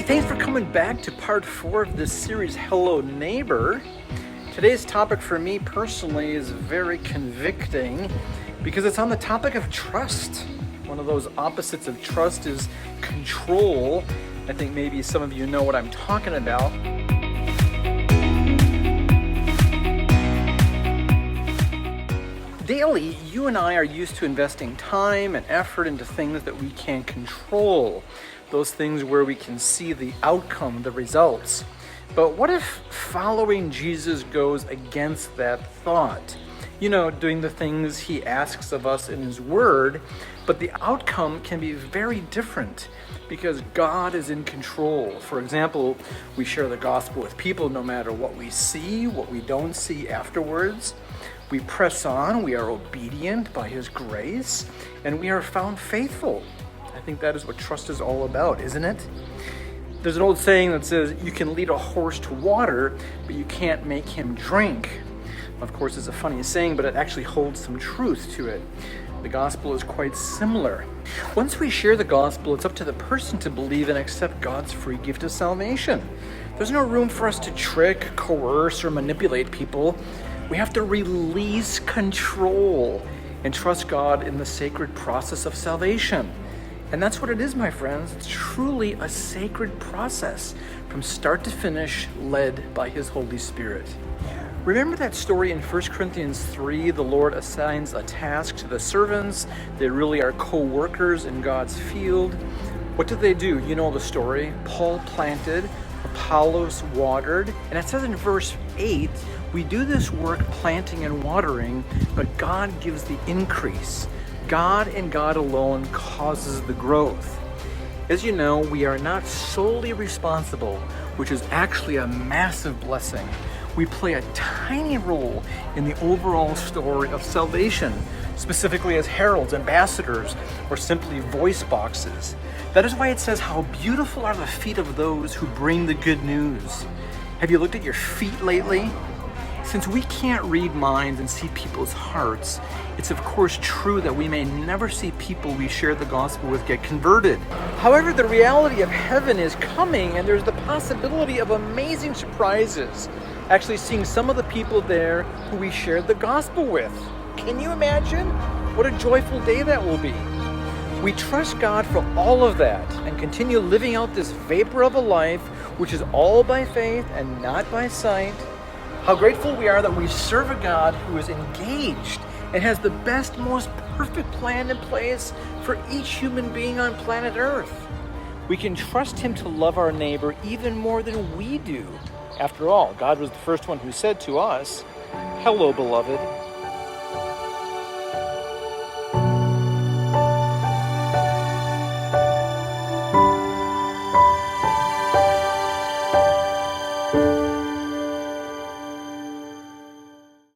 thanks for coming back to part 4 of this series, Hello Neighbor. Today's topic for me personally is very convicting because it's on the topic of trust. One of those opposites of trust is control. I think maybe some of you know what I'm talking about. Daily, you and I are used to investing time and effort into things that we can control. Those things where we can see the outcome, the results. But what if following Jesus goes against that thought? You know, doing the things he asks of us in his word, but the outcome can be very different because God is in control. For example, we share the gospel with people no matter what we see, what we don't see afterwards. We press on, we are obedient by his grace, and we are found faithful. I think that is what trust is all about, isn't it? There's an old saying that says, you can lead a horse to water, but you can't make him drink. Of course, it's a funny saying, but it actually holds some truth to it. The gospel is quite similar. Once we share the gospel, it's up to the person to believe and accept God's free gift of salvation. There's no room for us to trick, coerce, or manipulate people. We have to release control and trust God in the sacred process of salvation. And that's what it is, my friends. It's truly a sacred process from start to finish, led by his Holy Spirit. Remember that story in 1 Corinthians 3? The Lord assigns a task to the servants. They really are co-workers in God's field. What did they do? You know the story. Paul planted, Apollos watered, and it says in verse 8, we do this work planting and watering, but God gives the increase. God and God alone causes the growth. As you know, we are not solely responsible, which is actually a massive blessing. We play a tiny role in the overall story of salvation, specifically as heralds, ambassadors, or simply voice boxes. That is why it says, how beautiful are the feet of those who bring the good news. Have you looked at your feet lately? Since we can't read minds and see people's hearts, it's of course true that we may never see people we share the gospel with get converted. However, the reality of heaven is coming, and there's the possibility of amazing surprises. Actually seeing some of the people there who we shared the gospel with. Can you imagine? What a joyful day that will be. We trust God for all of that and continue living out this vapor of a life which is all by faith and not by sight. How grateful we are that we serve a God who is engaged and has the best, most perfect plan in place for each human being on planet Earth. We can trust him to love our neighbor even more than we do. After all, God was the first one who said to us, "Hello, beloved."